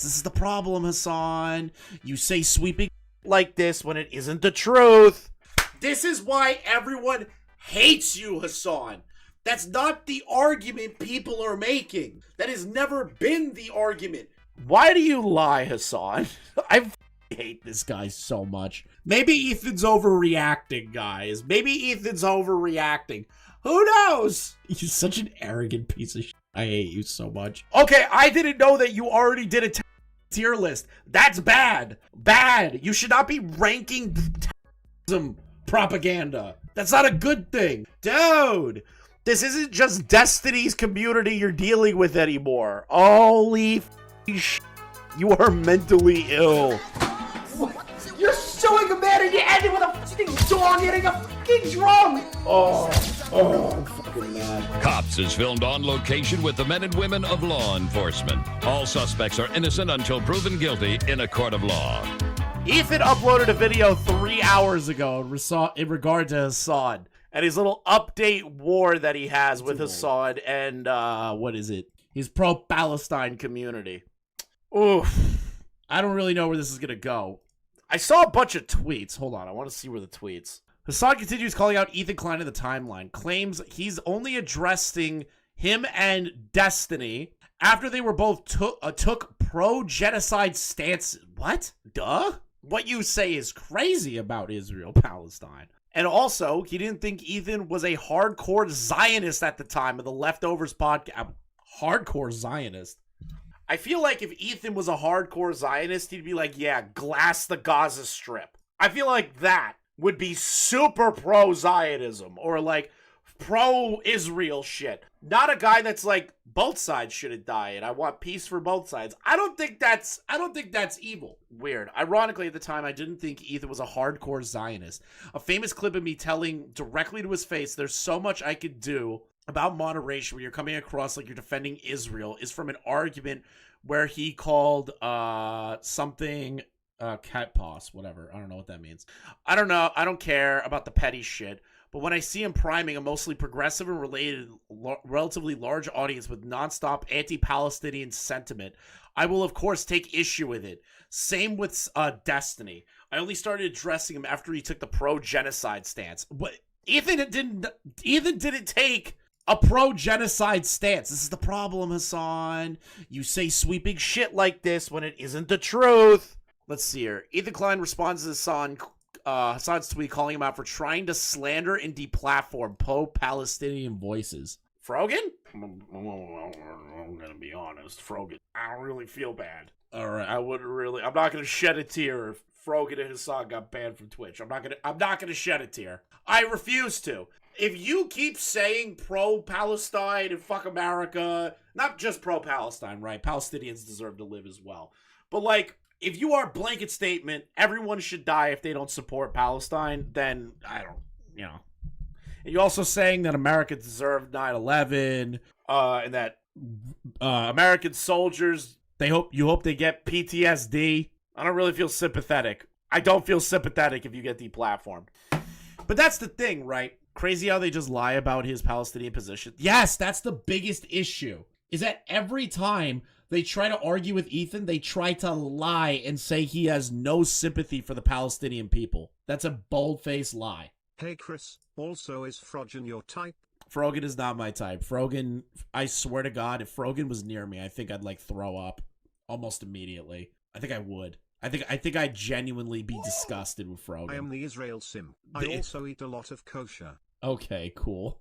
This is the problem, Hassan. You say sweeping like this when it isn't the truth. This is why everyone hates you, Hassan. That's not the argument people are making. That has never been the argument. Why do you lie, Hassan? I hate this guy so much. Maybe Ethan's overreacting, guys. Maybe Ethan's overreacting. Who knows? You're such an arrogant piece of shit. I hate you so much. Okay, I didn't know that you already did a tier list. That's bad. Bad. You should not be ranking propaganda. That's not a good thing. Dude, this isn't just Destiny's community you're dealing with anymore. Holy shit. You are mentally ill. What? You're suing a man and you end it with a fucking dog hitting a fucking drum! Oh, I'm fucking mad. Cops is filmed on location with the men and women of law enforcement. All suspects are innocent until proven guilty in a court of law. Ethan uploaded a video 3 hours ago in regard to Hassan and his little update war that he has with Hassan and, what is it? His pro-Palestine community. Oof. I don't really know where this is going to go. I saw a bunch of tweets. Hold on, I want to see where the tweets. Hassan continues calling out Ethan Klein in the timeline. Claims he's only addressing him and Destiny after they were both took pro-genocide stances. What? Duh? What you say is crazy about Israel-Palestine. And also, he didn't think Ethan was a hardcore Zionist at the time of the Leftovers podcast. Hardcore Zionist? I feel like if Ethan was a hardcore Zionist, he'd be like, yeah, glass the Gaza Strip. I feel like that would be super pro-Zionism or like pro-Israel shit. Not a guy that's like, both sides shouldn't die and I want peace for both sides. I don't think that's evil. Weird. Ironically, at the time, I didn't think Ethan was a hardcore Zionist. A famous clip of me telling directly to his face, there's so much I could do about moderation when you're coming across like you're defending Israel is from an argument where he called something cat paws, whatever. I don't know what that means. I don't know. I don't care about the petty shit. But when I see him priming a mostly progressive and related, relatively large audience with nonstop anti-Palestinian sentiment, I will of course take issue with it. Same with Destiny. I only started addressing him after he took the pro-genocide stance. What Ethan didn't take a pro-genocide stance. This is the problem, Hassan. You say sweeping shit like this when it isn't the truth. Let's see here. Ethan Klein responds to Hassan's tweet calling him out for trying to slander and deplatform pro-Palestinian voices. Frogan? I'm gonna be honest, Frogan. I don't really feel bad. Alright, I'm not gonna shed a tear if Frogan and Hassan got banned from Twitch. I'm not gonna shed a tear. I refuse to. If you keep saying pro-Palestine and fuck America, not just pro-Palestine, right? Palestinians deserve to live as well. But like, if you are blanket statement, everyone should die if they don't support Palestine, then I don't, And you're also saying that America deserved 9/11, and that American soldiers, you hope they get PTSD. I don't really feel sympathetic. I don't feel sympathetic if you get deplatformed. But that's the thing, right? Crazy how they just lie about his Palestinian position. Yes, that's the biggest issue. Is that every time they try to argue with Ethan, they try to lie and say he has no sympathy for the Palestinian people. That's a bold-faced lie. Hey Chris, also is Frogan your type? Frogan is not my type. Frogan, I swear to God, if Frogan was near me, I think I'd like throw up almost immediately. I think I would. I think I'd genuinely be disgusted with Frogan. I am the Israel sim. I also eat a lot of kosher. Okay, cool.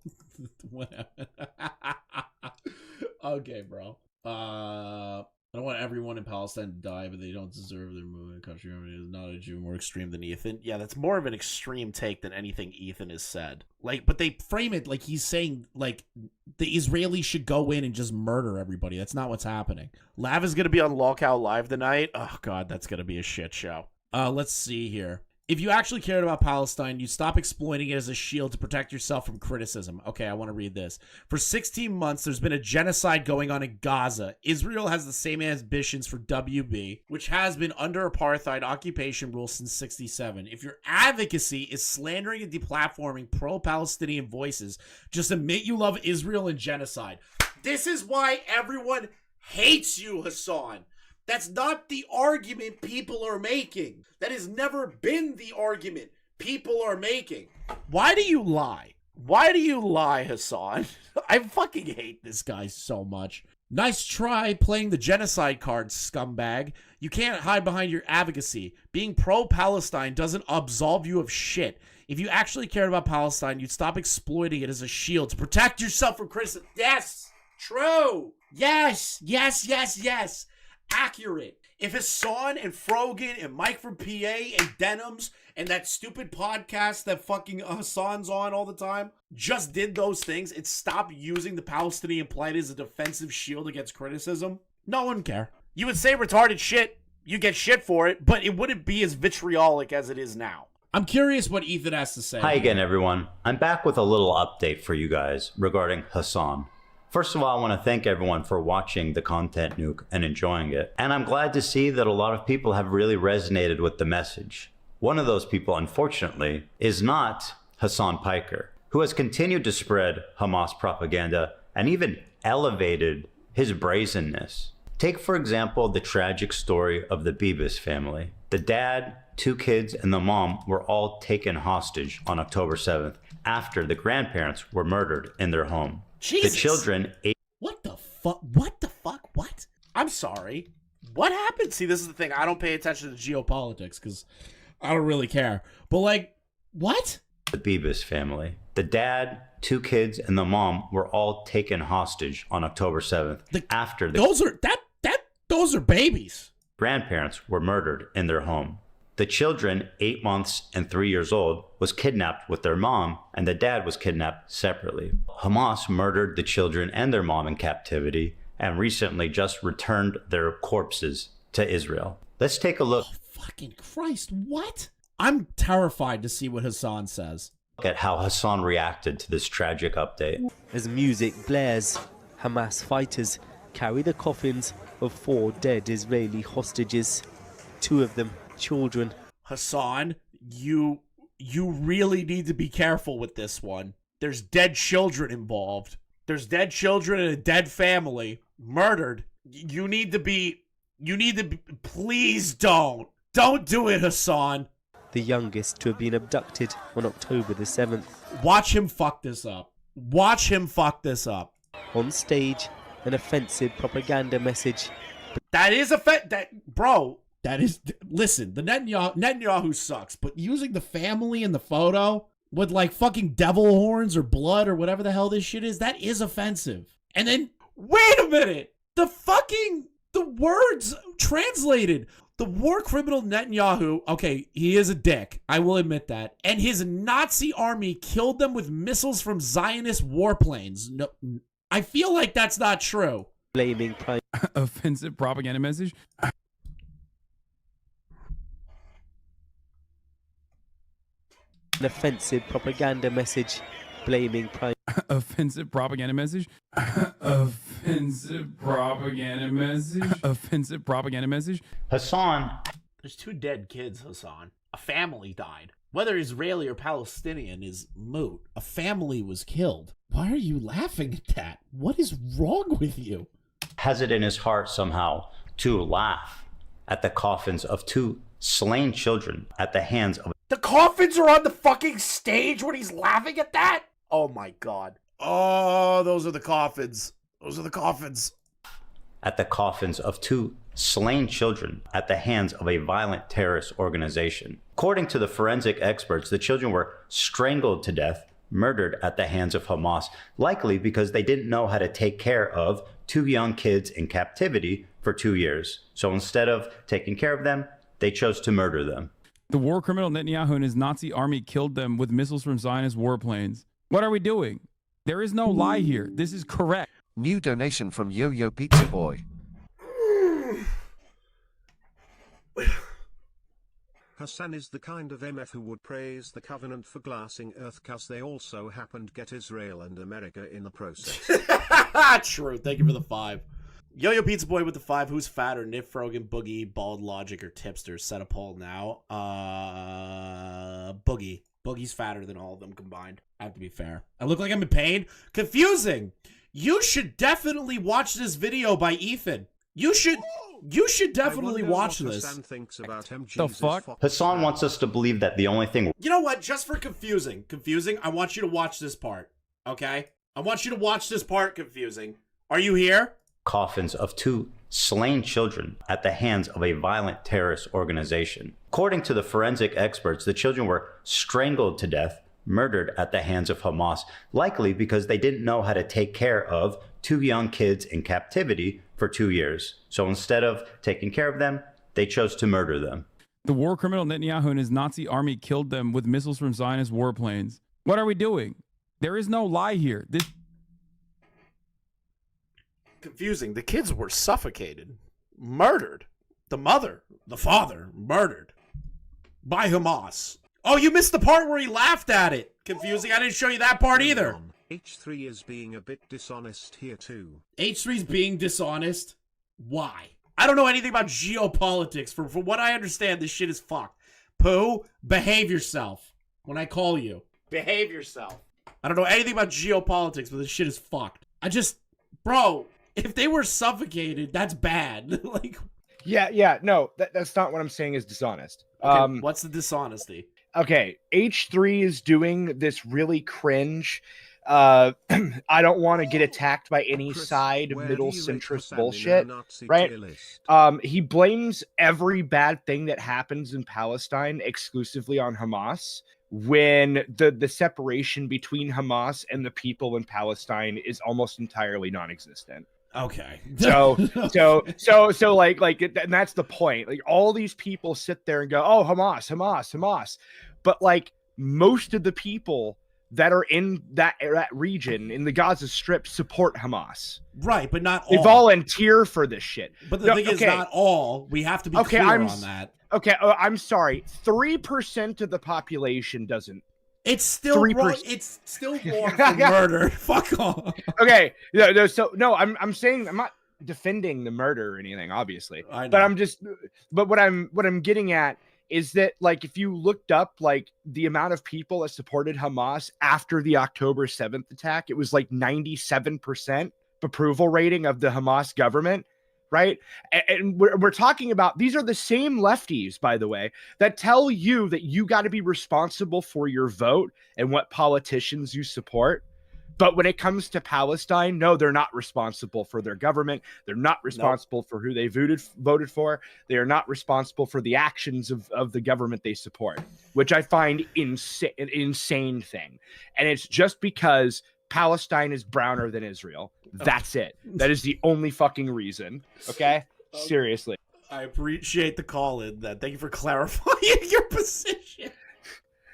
Okay, bro. I don't want everyone in Palestine to die, but they don't deserve their movement. Country is not a Jew more extreme than Ethan. Yeah, that's more of an extreme take than anything Ethan has said. Like, but they frame it like he's saying, like, the Israelis should go in and just murder everybody. That's not what's happening. Lav is going to be on Lockout Live tonight. Oh, God, that's going to be a shit show. Let's see here. If you actually cared about Palestine, you'd stop exploiting it as a shield to protect yourself from criticism. Okay, I want to read this. For 16 months, there's been a genocide going on in Gaza. Israel has the same ambitions for WB, which has been under apartheid occupation rule since '67. If your advocacy is slandering and deplatforming pro-Palestinian voices, just admit you love Israel and genocide. This is why everyone hates you, Hassan. That's not the argument people are making. That has never been the argument people are making. Why do you lie? Why do you lie, Hasan? I fucking hate this guy so much. Nice try playing the genocide card, scumbag. You can't hide behind your advocacy. Being pro-Palestine doesn't absolve you of shit. If you actually cared about Palestine, you'd stop exploiting it as a shield to protect yourself from criticism. Yes, true. Yes. Accurate. If Hassan and Frogan and Mike from PA and Denims and that stupid podcast that fucking Hassan's on all the time just did those things and stopped using the Palestinian plight as a defensive shield against criticism, no one would care. You would say retarded shit, you get shit for it, but it wouldn't be as vitriolic as it is now. I'm curious what Ethan has to say. Hi again, everyone. I'm back with a little update for you guys regarding Hassan. First of all, I want to thank everyone for watching the content, Nuke, and enjoying it. And I'm glad to see that a lot of people have really resonated with the message. One of those people, unfortunately, is not hasanpiker, who has continued to spread Hamas propaganda and even elevated his brazenness. Take, for example, the tragic story of the Bibas family. The dad, 2 kids, and the mom were all taken hostage on October 7th after the grandparents were murdered in their home. Jesus. The children... What the fuck? What the fuck? What? I'm sorry. What happened? See, this is the thing. I don't pay attention to geopolitics because I don't really care. But, like, what? The Bibas family. The dad, 2 kids, and the mom were all taken hostage on October 7th after the... Those are babies. Grandparents were murdered in their home. The children, 8 months and 3 years old, was kidnapped with their mom, and the dad was kidnapped separately. Hamas murdered the children and their mom in captivity, and recently just returned their corpses to Israel. Let's take a look. Oh, fucking Christ, what? I'm terrified to see what Hasan says. Look at how Hasan reacted to this tragic update. As music blares, Hamas fighters carry the coffins of 4 dead Israeli hostages, 2 of them children. Hasan, you really need to be careful with this one. There's dead children involved. There's dead children and a dead family murdered. You need to be, please don't do it, Hasan. The youngest to have been abducted on October the 7th. Watch him fuck this up. Watch him fuck this up. On stage, an offensive propaganda message. That is listen, the Netanyahu sucks, but using the family in the photo with like fucking devil horns or blood or whatever the hell this shit is, that is offensive. And then, wait a minute, the words translated. The war criminal Netanyahu, okay, he is a dick, I will admit that, and his Nazi army killed them with missiles from Zionist warplanes. No, I feel like that's not true. Blaming offensive propaganda message. An offensive propaganda message blaming offensive propaganda message. Offensive propaganda message. Offensive propaganda message. Hasan. There's 2 dead kids, Hasan. A family died. Whether Israeli or Palestinian is moot. A family was killed. Why are you laughing at that? What is wrong with you? Has it in his heart somehow to laugh at the coffins of 2 slain children at the hands of... The coffins are on the fucking stage when he's laughing at that? Oh my God. Oh, those are the coffins. Those are the coffins. At the coffins of 2 slain children at the hands of a violent terrorist organization. According to the forensic experts, the children were strangled to death, murdered at the hands of Hamas, likely because they didn't know how to take care of 2 young kids in captivity for 2 years. So instead of taking care of them, they chose to murder them. The war criminal Netanyahu and his Nazi army killed them with missiles from Zionist warplanes. What are we doing? There is no lie here. This is correct. New donation from Yo-Yo Pizza Boy. Hassan is the kind of MF who would praise the Covenant for glassing Earth cause they also happened get Israel and America in the process. True. Thank you for the 5. Yo-Yo Pizza Boy with the 5. Who's fatter? Nif, Frogan, Boogie, Bald Logic, or Tipster? Set a poll now. Boogie. Boogie's fatter than all of them combined. I have to be fair. I look like I'm in pain. Confusing. You should definitely watch this video by Ethan. You should definitely I wonder watch what this. Hassan thinks about MG's The fuck? Hassan wants us to believe that the only thing You know what? Just for confusing, I want you to watch this part, okay? I want you to watch this part, confusing. Are you here? coffins of 2 slain children at the hands of a violent terrorist organization. According to the forensic experts, the children were strangled to death, murdered at the hands of Hamas, likely because they didn't know how to take care of 2 young kids in captivity for 2 years. So instead of taking care of them, they chose to murder them. The war criminal Netanyahu and his Nazi army killed them with missiles from Zionist warplanes. What are we doing? There is no lie here. This Confusing. The kids were suffocated, murdered. The mother, the father, murdered by Hamas. Oh, you missed the part where he laughed at it. Confusing. I didn't show you that part either. H3 is being a bit dishonest here too. H3's being dishonest. Why? I don't know anything about geopolitics. From what I understand, this shit is fucked. Pooh, behave yourself when I call you. Behave yourself. I don't know anything about geopolitics, but this shit is fucked. Bro, if they were suffocated, that's bad. Like, Yeah, no, that's not what I'm saying is dishonest. okay, what's the dishonesty? Okay, H3 is doing this really cringe. I don't want to get attacked by any Chris, side, where middle do you rate centrist Hassan in bullshit, your Nazi right? tier list? He blames every bad thing that happens in Palestine exclusively on Hamas, when the separation between Hamas and the people in Palestine is almost entirely non-existent. Okay. So like, and that's the point. Like, all these people sit there and go, "Oh, Hamas," but like, most of the people that are in that region in the Gaza Strip support Hamas. Right, but not all. They volunteer for this shit. But the thing is, not all. We have to be clear on that. Okay, I'm sorry. 3% of the population doesn't. It's still wrong. It's still wrong for murder. Fuck off. Okay, no. So no, I'm saying I'm not defending the murder or anything, obviously. I know. But what I'm getting at is that, like, if you looked up like the amount of people that supported Hamas after the October 7th attack, it was like 97% approval rating of the Hamas government. Right. And we're talking about, these are the same lefties, by the way, that tell you that you got to be responsible for your vote and what politicians you support. But when it comes to Palestine, no, they're not responsible for their government. They're not responsible for who they voted for. They are not responsible for the actions of the government they support, which I find an insane thing. And it's just because Palestine is browner than Israel. That's it. That is the only fucking reason. Okay? Seriously. I appreciate the call in then. Thank you for clarifying your position.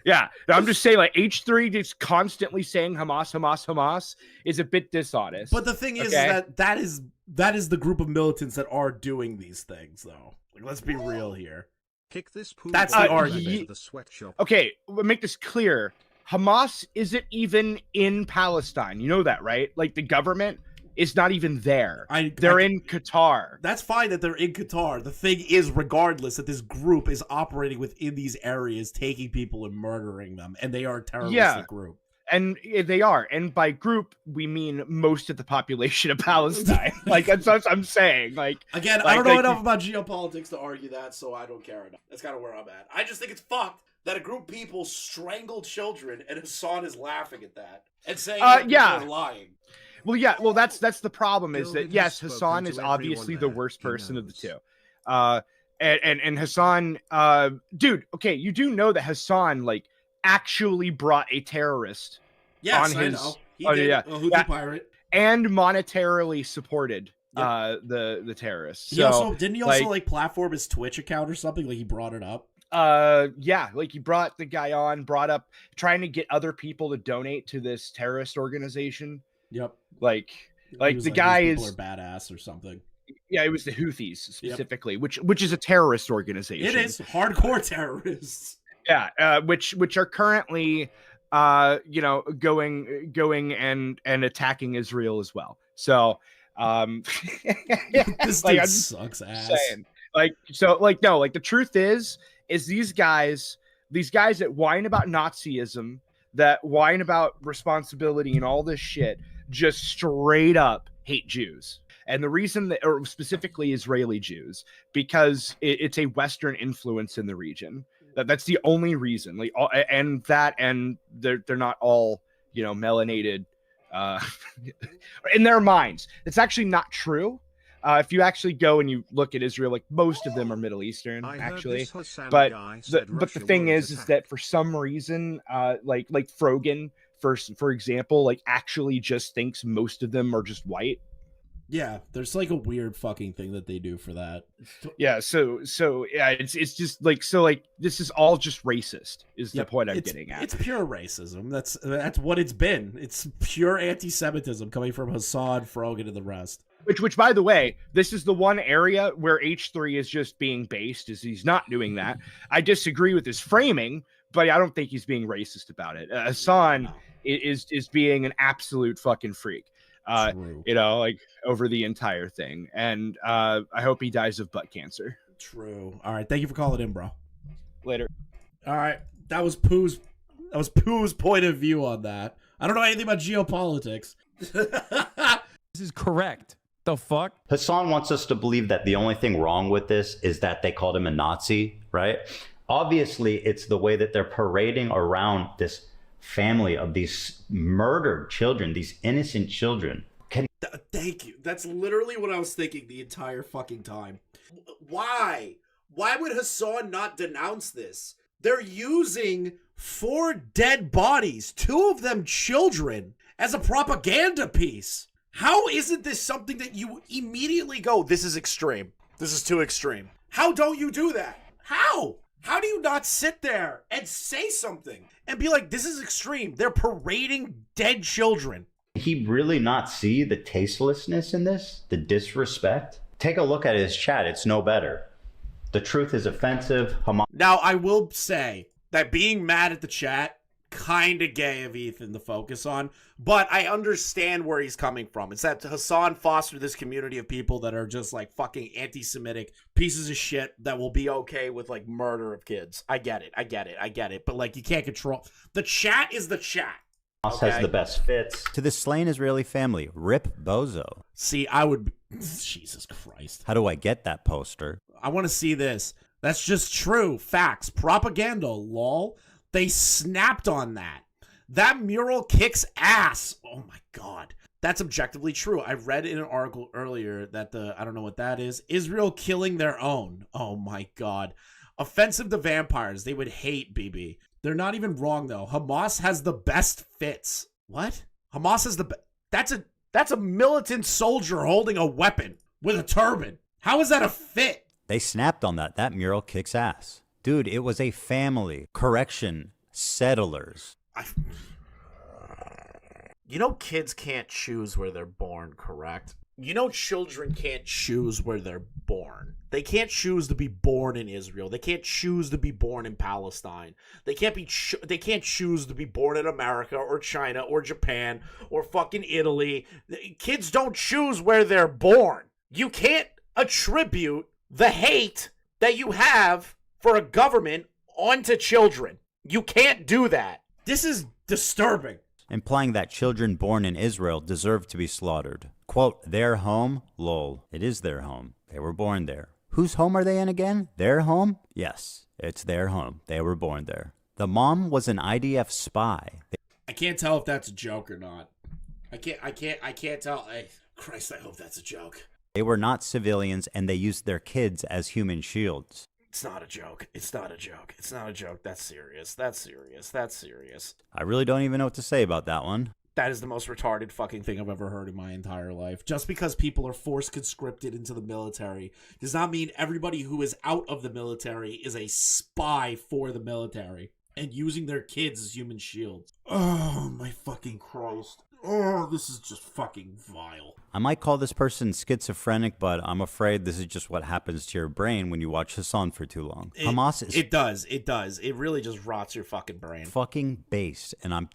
Yeah. No, I'm just saying, like, H3 just constantly saying Hamas is a bit dishonest. But the thing is that is the group of militants that are doing these things, though. Like, let's be real here. Kick this pool That's the argument. The sweatshop. Okay, we'll make this clear. Hamas isn't even in Palestine. You know that, right? Like, the government is not even there. They're in Qatar. That's fine that they're in Qatar. The thing is, regardless, that this group is operating within these areas, taking people and murdering them, and they are a terroristic group. And they are. And by group, we mean most of the population of Palestine. Like, that's what I'm saying. Like, again, I don't know enough about geopolitics to argue that, so I don't care enough. That's kind of where I'm at. I just think it's fucked that a group of people strangled children, and Hassan is laughing at that and saying that people are lying. Well, yeah. Well, that's the problem, is that, yes, Hassan is obviously the worst person of the two. And Hassan, dude, okay, you do know that Hassan, like, actually brought a terrorist on his. I know. He did. Houthi pirate. And monetarily supported the terrorists. Didn't he also platform his Twitch account or something? Like, he brought it up. Yeah, like, he brought the guy on, brought up trying to get other people to donate to this terrorist organization. Yep. Like the guy is badass or something. Yeah, it was the Houthis specifically, which is a terrorist organization. It is hardcore terrorists. Yeah, which are currently going and attacking Israel as well. So this dude sucks ass. Saying, the truth is these guys that whine about Nazism, that whine about responsibility and all this shit, just straight up hate Jews. And the reason that, or specifically Israeli Jews, because it's a Western influence in the region. That's the only reason. Like, and they're not all, you know, melanated in their minds. It's actually not true. If you actually go and you look at Israel, like most of them are Middle Eastern, actually. But the thing is that for some reason, like Frogan, for example, like actually just thinks most of them are just white. Yeah, there's like a weird fucking thing that they do for that. Yeah, so yeah, it's just like, so like this is all just racist is the point I'm getting at. It's pure racism. That's what it's been. It's pure anti-Semitism coming from Hassan, Frogan, and the rest. Which by the way, this is the one area where H3 is just being based, is he's not doing that. I disagree with his framing, but I don't think he's being racist about it. Hassan is being an absolute fucking freak. You know, like over the entire thing. And I hope he dies of butt cancer. True. All right. Thank you for calling in, bro. Later. All right. That was Pooh's point of view on that. I don't know anything about geopolitics. This is correct. The fuck? Hassan wants us to believe that the only thing wrong with this is that they called him a Nazi, right? Obviously, it's the way that they're parading around this family of these murdered children, these innocent children. Thank you. That's literally what I was thinking the entire fucking time. Why? Why would Hassan not denounce this? They're using 4 dead bodies, 2 of them children, as a propaganda piece. How isn't this something that you immediately go, this is extreme. This is too extreme. How don't you do that? How? How do you not sit there and say something and be like, this is extreme? They're parading dead children. He really not see the tastelessness in this? The disrespect? Take a look at his chat. It's no better. The truth is offensive. Now, I will say that being mad at the chat, kind of gay of Ethan to focus on, but I understand where he's coming from. It's that Hassan fostered this community of people that are just like fucking anti-Semitic pieces of shit that will be okay with like murder of kids. I get it. But like, you can't control. The chat is the chat. Okay? Has the best fits. To the slain Israeli family, rip bozo. See, I would... Jesus Christ. How do I get that poster? I want to see this. That's just true. Facts. Propaganda, lol. They snapped on that. That mural kicks ass. Oh my God. That's objectively true. I read in an article earlier that I don't know what that is. Israel killing their own. Oh my God. Offensive to vampires. They would hate BB. They're not even wrong though. Hamas has the best fits. What? Hamas has the that's a militant soldier holding a weapon with a turban. How is that a fit? They snapped on that. That mural kicks ass. Dude, it was a family. Correction. Settlers. You know kids can't choose where they're born, correct? You know children can't choose where they're born. They can't choose to be born in Israel. They can't choose to be born in Palestine. They can't choose to be born in America or China or Japan or fucking Italy. Kids don't choose where they're born. You can't attribute the hate that you have for a government onto children. You can't do that. This is disturbing. Implying that children born in Israel deserve to be slaughtered. Quote, their home? Lol. It is their home. They were born there. Whose home are they in again? Their home? Yes, it's their home. They were born there. The mom was an IDF spy. I can't tell if that's a joke or not. I can't tell. Christ, I hope that's a joke. They were not civilians, and they used their kids as human shields. It's not a joke. It's not a joke. It's not a joke. That's serious. I really don't even know what to say about that one. That is the most retarded fucking thing I've ever heard in my entire life. Just because people are force conscripted into the military does not mean everybody who is out of the military is a spy for the military and using their kids as human shields. Oh, my fucking Christ. Oh, this is just fucking vile. I might call this person schizophrenic, but I'm afraid this is just what happens to your brain when you watch Hassan for too long. Hamas is... It does. It really just rots your fucking brain. Fucking based, and I'm...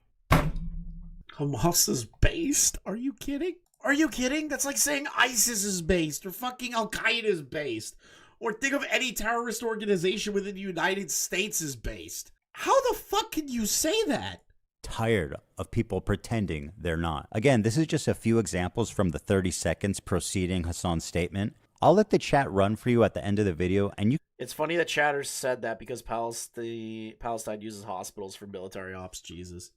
Hamas is based? Are you kidding? Are you kidding? That's like saying ISIS is based or fucking Al-Qaeda is based. Or think of any terrorist organization within the United States is based. How the fuck can you say that? tired of people pretending they're not. Again, this is just a few examples from the 30 seconds preceding Hassan's statement. I'll let the chat run for you at the end of the video, and you It's funny that Chatter said that because Palestine uses hospitals for military ops. Jesus.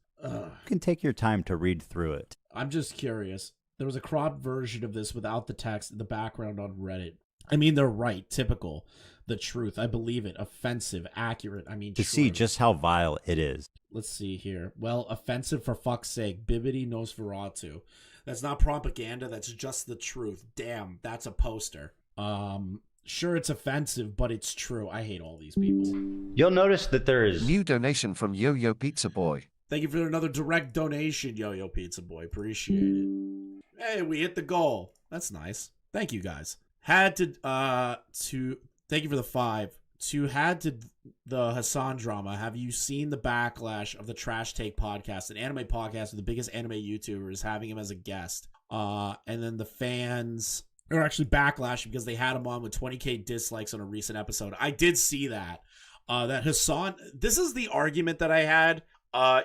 can take your time to read through it. I'm just curious. There was a cropped version of this without the text in the background on Reddit. I mean, they're right. Typical. The truth. I believe it. Offensive. Accurate. I mean, To see just how vile it is. Let's see here. Well, offensive for fuck's sake. Bibbidi Nosferatu. That's not propaganda. That's just the truth. Damn, that's a poster. Sure, it's offensive, but it's true. I hate all these people. You'll notice that there is New donation from Yo-Yo Pizza Boy. Thank you for another direct donation, Yo-Yo Pizza Boy. Appreciate it. Hey, we hit the goal. That's nice. Thank you, guys. Had to thank you for the 5. To add to the Hassan drama, have you seen the backlash of the Trash Take podcast, an anime podcast with the biggest anime YouTubers, having him as a guest? And then the fans are actually backlash because they had him on with 20k dislikes on a recent episode. I did see that. That Hassan, this is the argument that I had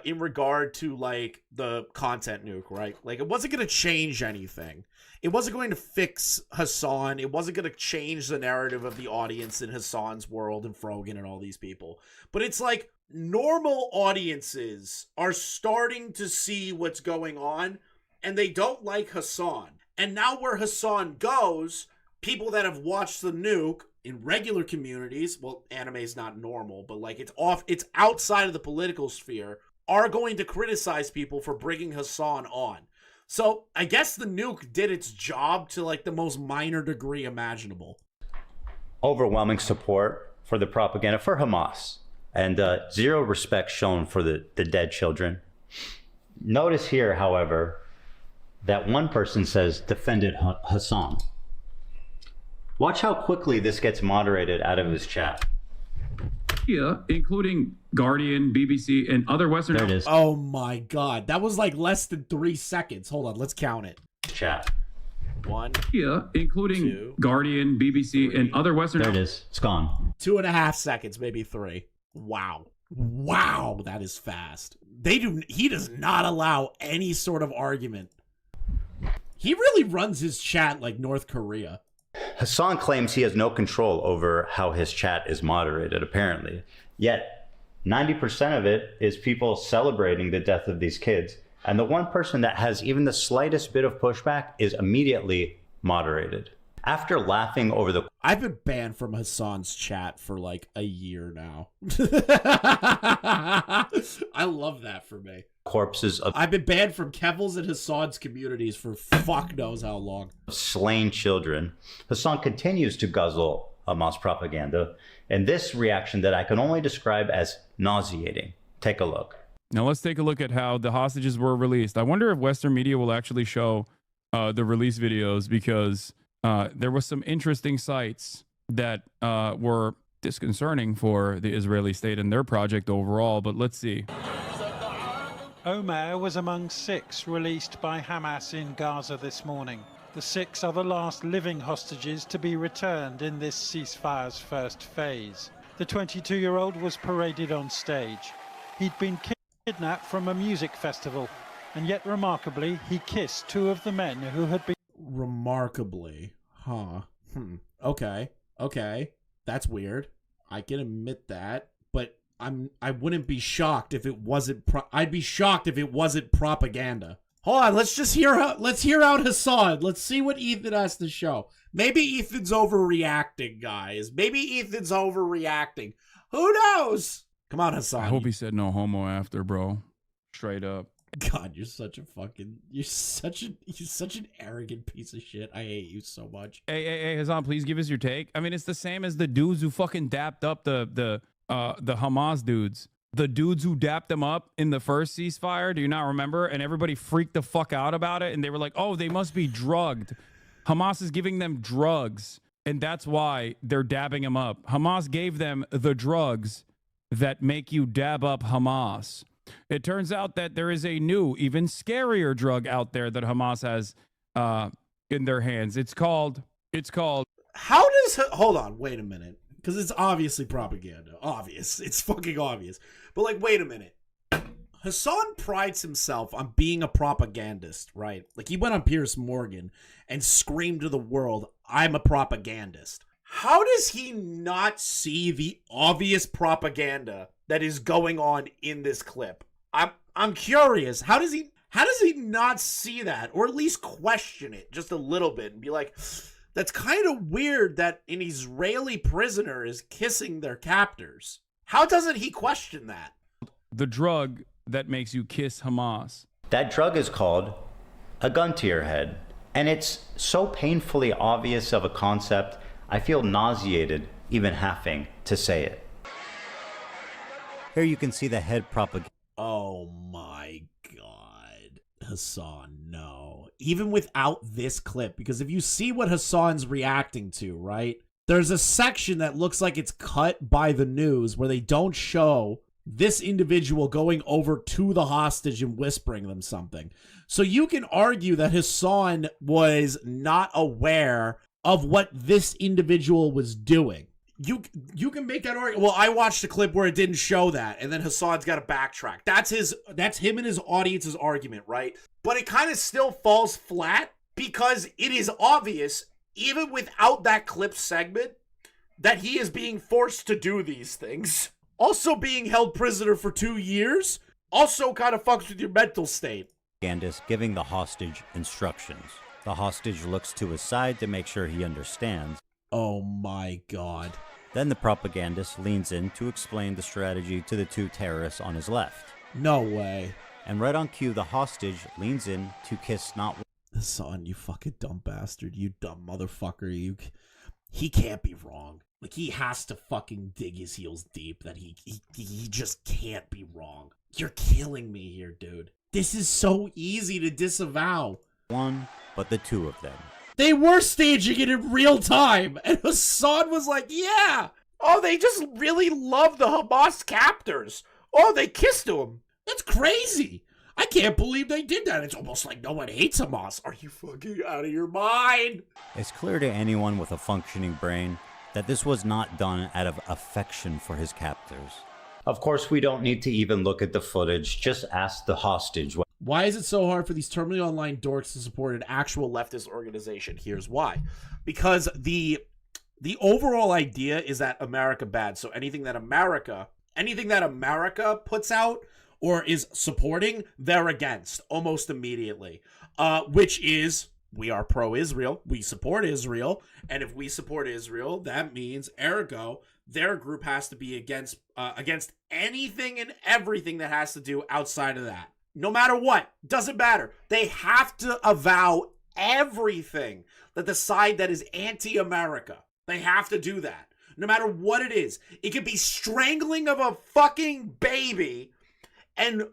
in regard to like the content nuke, right? Like it wasn't going to change anything. It wasn't going to fix Hassan. It wasn't going to change the narrative of the audience in Hassan's world and Frogan and all these people. But it's like normal audiences are starting to see what's going on and they don't like Hassan. And now where Hassan goes, people that have watched the nuke in regular communities, well, anime is not normal, but like it's outside of the political sphere, are going to criticize people for bringing Hassan on. So I guess the nuke did its job to like the most minor degree imaginable. overwhelming support for the propaganda for Hamas and zero respect shown for the dead children. Notice here, however, that one person says defended Hassan. Watch how quickly this gets moderated out of his chat. Yeah, including Guardian, BBC, and other Western... There it is. Oh my God. That was like less than 3 seconds. Hold on, let's count it. Chat. 1. Yeah, including 2, Guardian, BBC, 3. and other Western... There it is. It's gone. 2.5 seconds, maybe 3. Wow. Wow, that is fast. He does not allow any sort of argument. He really runs his chat like North Korea. Hassan claims he has no control over how his chat is moderated, apparently. Yet, 90% of it is people celebrating the death of these kids. And the one person that has even the slightest bit of pushback is immediately moderated. After laughing over the... I've been banned from Hassan's chat for like a year now. I love that for me. corpses of I've been banned from Kevil's and Hassan's communities for fuck knows how long. slain children, Hassan continues to guzzle Hamas propaganda, and this reaction that I can only describe as nauseating. Take a look. Now let's take a look at how the hostages were released. I wonder if Western media will actually show the release videos, because there was some interesting sites that were disconcerting for the Israeli state and their project overall, but let's see. Omer was among 6 released by Hamas in Gaza this morning. The 6 are the last living hostages to be returned in this ceasefire's first phase. The 22-year-old was paraded on stage. He'd been kidnapped from a music festival, and yet remarkably, he kissed 2 of the men who had been... Remarkably. Huh. Okay. That's weird. I can admit that, but I wouldn't be shocked if it wasn't I'd be shocked if it wasn't propaganda. Hold on, let's hear out Hassan. Let's see what Ethan has to show. Maybe Ethan's overreacting, guys. Maybe Ethan's overreacting. Who knows? Come on, Hassan. I hope he said no homo after, bro. Straight up. God, you're such an arrogant piece of shit. I hate you so much. Hey, Hassan, please give us your take. I mean, it's the same as the dudes who fucking dapped up the Hamas dudes. The dudes who dapped them up in the first ceasefire, do you not remember? And everybody freaked the fuck out about it, and they were like, oh, they must be drugged. Hamas is giving them drugs, and that's why they're dabbing them up. Hamas gave them the drugs that make you dab up Hamas. It turns out that there is a new, even scarier drug out there that Hamas has in their hands. It's called... How does... Hold on, wait a minute. Because it's obviously propaganda. Obvious. It's fucking obvious. But, like, wait a minute. Hasan prides himself on being a propagandist, right? Like, he went on Piers Morgan and screamed to the world, I'm a propagandist. How does he not see the obvious propaganda that is going on in this clip? I'm curious. How does he not see that, or at least question it just a little bit and be like, that's kind of weird that an Israeli prisoner is kissing their captors? How doesn't he question that? The drug that makes you kiss Hamas. That drug is called a gun to your head. And it's so painfully obvious of a concept, I feel nauseated even having to say it. Here you can see the head propaganda. Oh my God. Hasan, no. Even without this clip, because if you see what Hasan's reacting to, right? There's a section that looks like it's cut by the news where they don't show this individual going over to the hostage and whispering them something. So you can argue that Hasan was not aware of what this individual was doing. You can make that argument. Well, I watched a clip where it didn't show that, and then Hasan's got to backtrack. That's him and his audience's argument, right? But it kind of still falls flat because it is obvious, even without that clip segment, that he is being forced to do these things. Also being held prisoner for 2 years also kind of fucks with your mental state. Propagandist giving the hostage instructions. The hostage looks to his side to make sure he understands. Oh my God. Then the propagandist leans in to explain the strategy to the two terrorists on his left. No way. And right on cue, the hostage leans in to kiss not Hasan, you fucking dumb bastard. You dumb motherfucker. He can't be wrong. Like, he has to fucking dig his heels deep that he just can't be wrong. You're killing me here, dude. This is so easy to disavow. one, but the two of them. They were staging it in real time, and Hasan was like, yeah. Oh, they just really love the Hamas captors. Oh, they kissed to him. That's crazy. I can't believe they did that. It's almost like no one hates Hamas. Are you fucking out of your mind? It's clear to anyone with a functioning brain that this was not done out of affection for his captors. Of course, we don't need to even look at the footage. Just ask the hostage. Why is it so hard for these terminally online dorks to support an actual leftist organization? Here's why. Because the overall idea is that America bad. So anything that America puts out or is supporting, they're against almost immediately. Which is, we are pro-Israel. We support Israel. And if we support Israel, that means, ergo, their group has to be against anything and everything that has to do outside of that. No matter what, doesn't matter. They have to avow everything that the side that is anti-America. They have to do that. No matter what it is. It could be strangling of a fucking baby and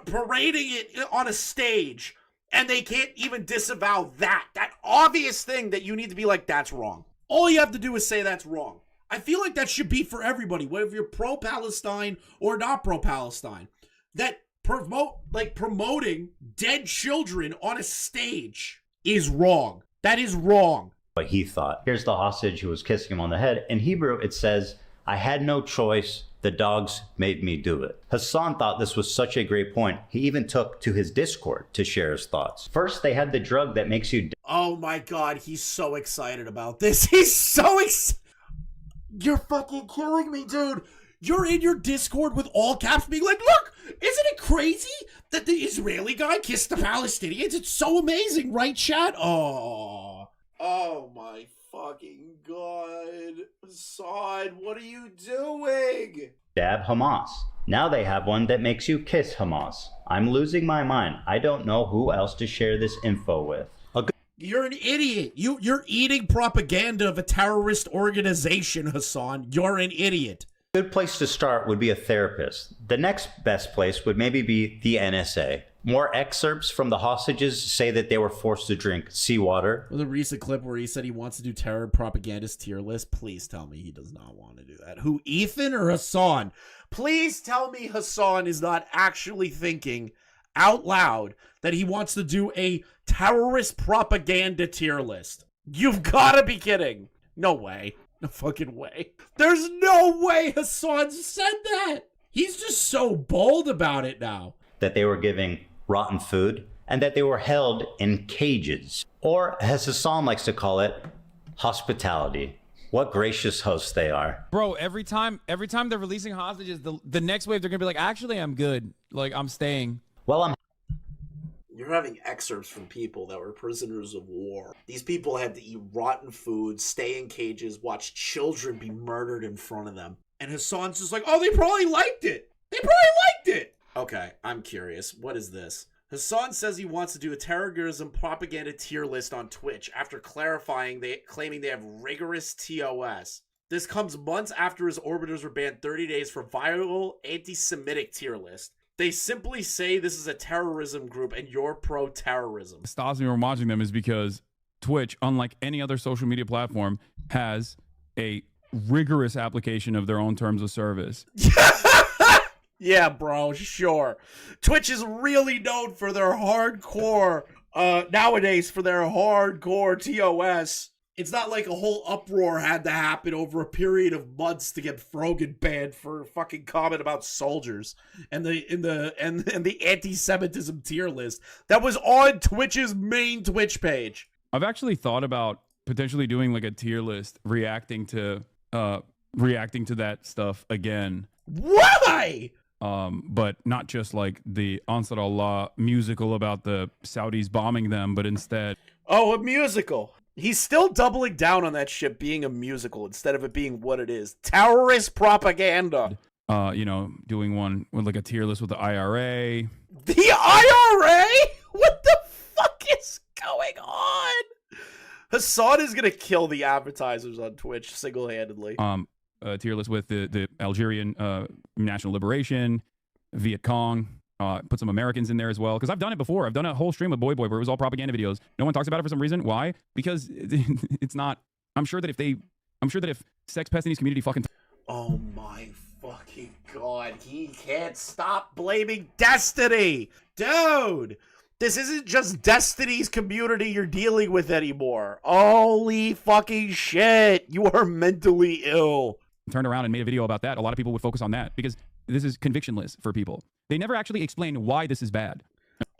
parading it on a stage, and they can't even disavow that. That obvious thing that you need to be like, that's wrong. All you have to do is say that's wrong. I feel like that should be for everybody, whether you're pro-Palestine or not pro-Palestine. That promoting dead children on a stage is wrong. That is wrong. What he thought. Here's the hostage who was kissing him on the head. In Hebrew, it says, I had no choice. The dogs made me do it. Hasan thought this was such a great point. He even took to his Discord to share his thoughts. First, they had the drug that makes you... Oh my God, he's so excited about this. He's so excited. You're fucking killing me, dude. You're in your Discord with all caps being like, look, isn't it crazy that the Israeli guy kissed the Palestinians? It's so amazing, right, chat? Oh my fucking God. Hasan, what are you doing? Dab Hamas. Now they have one that makes you kiss Hamas. I'm losing my mind. I don't know who else to share this info with. You're an idiot. You're eating propaganda of a terrorist organization, Hasan. You're an idiot. A good place to start would be a therapist. The next best place would maybe be the NSA. More excerpts from the hostages say that they were forced to drink seawater. With a recent clip where he said he wants to do terror propagandist tier list, please tell me he does not want to do that. Who, Ethan or Hasan? Please tell me Hasan is not actually thinking out loud that he wants to do a terrorist propaganda tier list. You've got to be kidding. No way. No fucking way. There's no way Hasan said that. He's just so bold about it now. that they were giving rotten food and that they were held in cages, or as Hassan likes to call it, hospitality. What gracious hosts they are. Bro, every time they're releasing hostages, the next wave they're gonna be like, actually, I'm good. Like, I'm staying. Well, You're having excerpts from people that were prisoners of war. These people had to eat rotten food, stay in cages, watch children be murdered in front of them. And Hassan's just like, oh, they probably liked it. They probably liked it. Okay, I'm curious. What is this? Hassan says he wants to do a terrorism propaganda tier list on Twitch after claiming they have rigorous TOS. This comes months after his orbiters were banned 30 days for viral anti-Semitic tier list. They simply say this is a terrorism group and you're pro-terrorism. Stops me from watching them is because Twitch, unlike any other social media platform, has a rigorous application of their own terms of service. Yeah, bro, sure. Twitch is really known for their hardcore, nowadays, for their hardcore TOS. It's not like a whole uproar had to happen over a period of months to get Frogan banned for fucking comment about soldiers and the anti-Semitism tier list that was on Twitch's main Twitch page. I've actually thought about potentially doing like a tier list reacting to that stuff again. Why? But not just like the Ansar Allah musical about the Saudis bombing them, but instead... Oh, a musical. He's still doubling down on that shit being a musical instead of it being what it is. Terrorist propaganda. You know, doing one with like a tier list with the IRA. The IRA? What the fuck is going on? Hassan is gonna kill the advertisers on Twitch single-handedly. Tier list with the Algerian National Liberation, Viet Cong, put some Americans in there as well. Because I've done it before. I've done a whole stream with Boy Boy where it was all propaganda videos. No one talks about it for some reason. Why? Because it's not. I'm sure that if Sex Pest in his community fucking. Oh my fucking god! He can't stop blaming Destiny, dude. This isn't just Destiny's community you're dealing with anymore. Holy fucking shit! You are mentally ill. Turned around and made a video about that. A lot of people would focus on that because this is convictionless for people. They never actually explain why this is bad.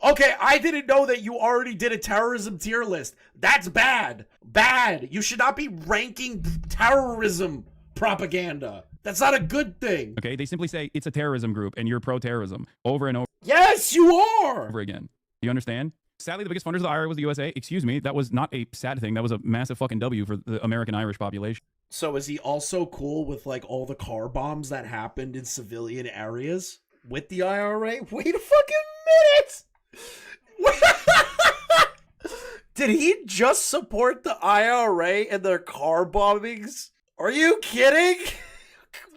Okay, I didn't know that you already did a terrorism tier list. That's bad. Bad. You should not be ranking terrorism propaganda. That's not a good thing. Okay, they simply say it's a terrorism group and you're pro-terrorism over and over. Yes, you are. Over again. You understand? Sadly, the biggest funders of the IRA was the USA. Excuse me, that was not a sad thing. That was a massive fucking W for the American Irish population. So is he also cool with like all the car bombs that happened in civilian areas with the IRA? Wait a fucking minute! Did he just support the IRA and their car bombings? Are you kidding?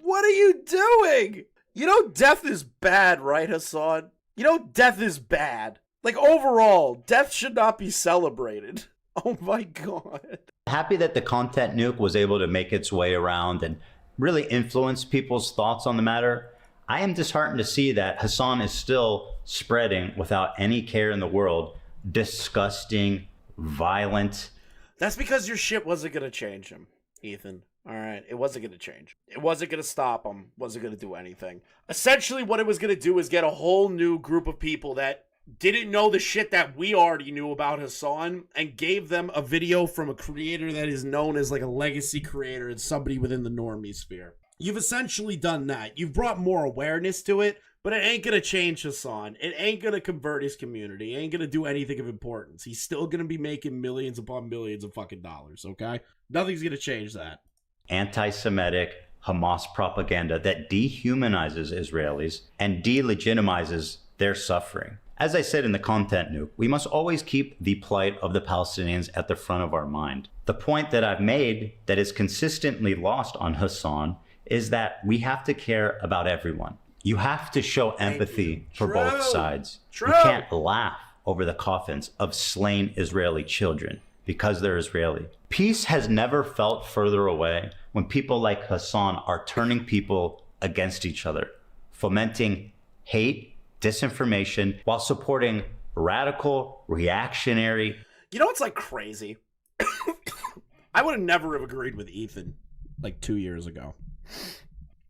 What are you doing? You know death is bad, right, Hassan? You know death is bad. Like, overall, death should not be celebrated. Oh my god. Happy that the content nuke was able to make its way around and really influence people's thoughts on the matter. I am disheartened to see that Hassan is still spreading, without any care in the world, disgusting, violent. That's because your shit wasn't gonna change him, Ethan. Alright, it wasn't gonna change. It wasn't gonna stop him. Wasn't gonna do anything. Essentially, what it was gonna do is get a whole new group of people that didn't know the shit that we already knew about Hassan and gave them a video from a creator that is known as like a legacy creator and somebody within the normie sphere. You've essentially done that. You've brought more awareness to it, but it ain't gonna change Hassan. It ain't gonna convert his community. It ain't gonna do anything of importance. He's still gonna be making millions upon millions of fucking dollars, okay? Nothing's gonna change that. Anti-Semitic Hamas propaganda that dehumanizes Israelis and delegitimizes their suffering. As I said in the content nuke, we must always keep the plight of the Palestinians at the front of our mind. The point that I've made that is consistently lost on Hassan is that we have to care about everyone. You have to show empathy for both sides. You can't laugh over the coffins of slain Israeli children because they're Israeli. Peace has never felt further away when people like Hassan are turning people against each other, fomenting hate, disinformation, while supporting radical, reactionary. You know what's like crazy? I would have never have agreed with Ethan like 2 years ago.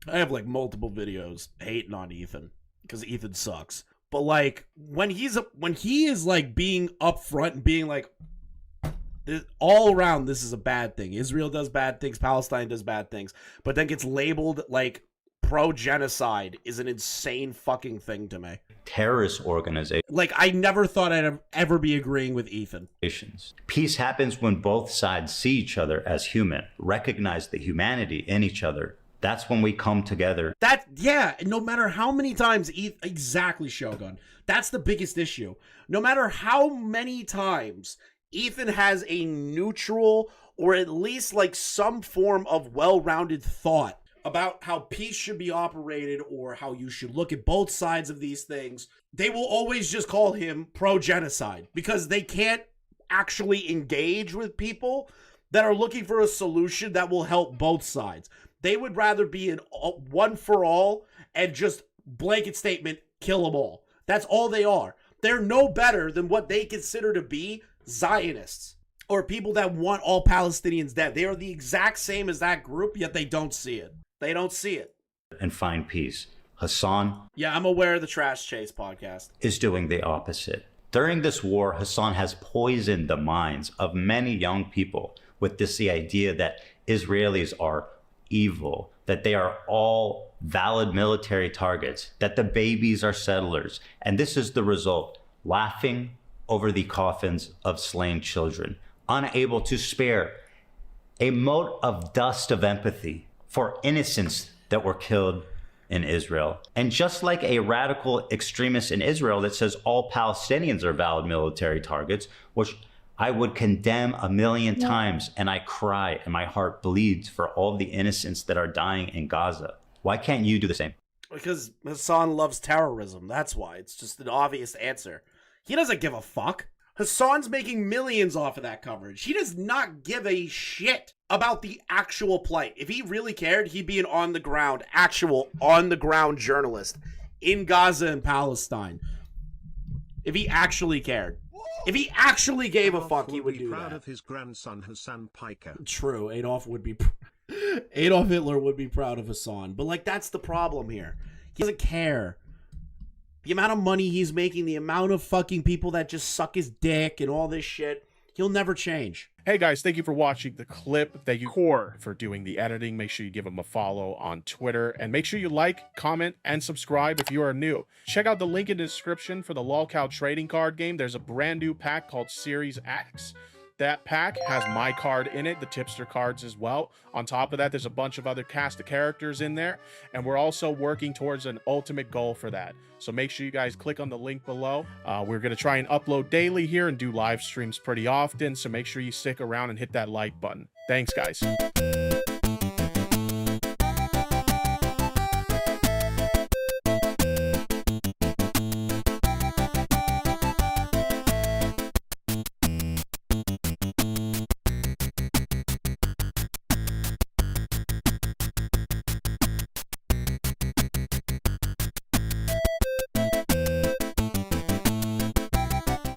I have like multiple videos hating on Ethan because Ethan sucks. But like when he is like being upfront and being like, all around, this is a bad thing. Israel does bad things. Palestine does bad things. But then gets labeled like pro-genocide is an insane fucking thing to me. Terrorist organization. Like, I never thought I'd ever be agreeing with Ethan. Peace happens when both sides see each other as human, recognize the humanity in each other. That's when we come together. Yeah, no matter how many times, exactly, Shogun. That's the biggest issue. No matter how many times Ethan has a neutral or at least like some form of well-rounded thought about how peace should be operated or how you should look at both sides of these things, they will always just call him pro-genocide because they can't actually engage with people that are looking for a solution that will help both sides. They would rather be an one for all and just blanket statement, kill them all. That's all they are. They're no better than what they consider to be Zionists or people that want all Palestinians dead. They are the exact same as that group, yet they don't see it. They don't see it. And find peace. Hassan. Yeah, I'm aware of the Trash Chase podcast. Is doing the opposite. During this war, Hassan has poisoned the minds of many young people with the idea that Israelis are evil, that they are all valid military targets, that the babies are settlers. And this is the result. Laughing over the coffins of slain children, unable to spare a mote of dust of empathy for innocents that were killed in Israel. And just like a radical extremist in Israel that says all Palestinians are valid military targets, which I would condemn 1,000,000 times, and I cry and my heart bleeds for all the innocents that are dying in Gaza. Why can't you do the same? Because Hassan loves terrorism. That's why. It's just an obvious answer. He doesn't give a fuck. Hassan's making millions off of that coverage. He does not give a shit about the actual plight. If he really cared, he'd be an actual on-the-ground journalist in Gaza and Palestine. If he actually cared. If he actually gave a fuck, he would do that. Proud of his grandson Hasanpiker. True, Adolf Hitler would be proud of Hassan. But like, that's the problem here. He doesn't care. The amount of money he's making, the amount of fucking people that just suck his dick and all this shit, he'll never change. Hey guys, thank you for watching the clip. Thank you, Core, for doing the editing. Make sure you give him a follow on Twitter. And make sure you like, comment, and subscribe if you are new. Check out the link in the description for the lolcow trading card game. There's a brand new pack called Series X. That pack has my card in it, the tipster cards as well. On top of that, there's a bunch of other cast of characters in there, and we're also working towards an ultimate goal for that. So make sure you guys click on the link below. We're going to try and upload daily here and do live streams pretty often, so make sure you stick around and hit that like button. Thanks, guys.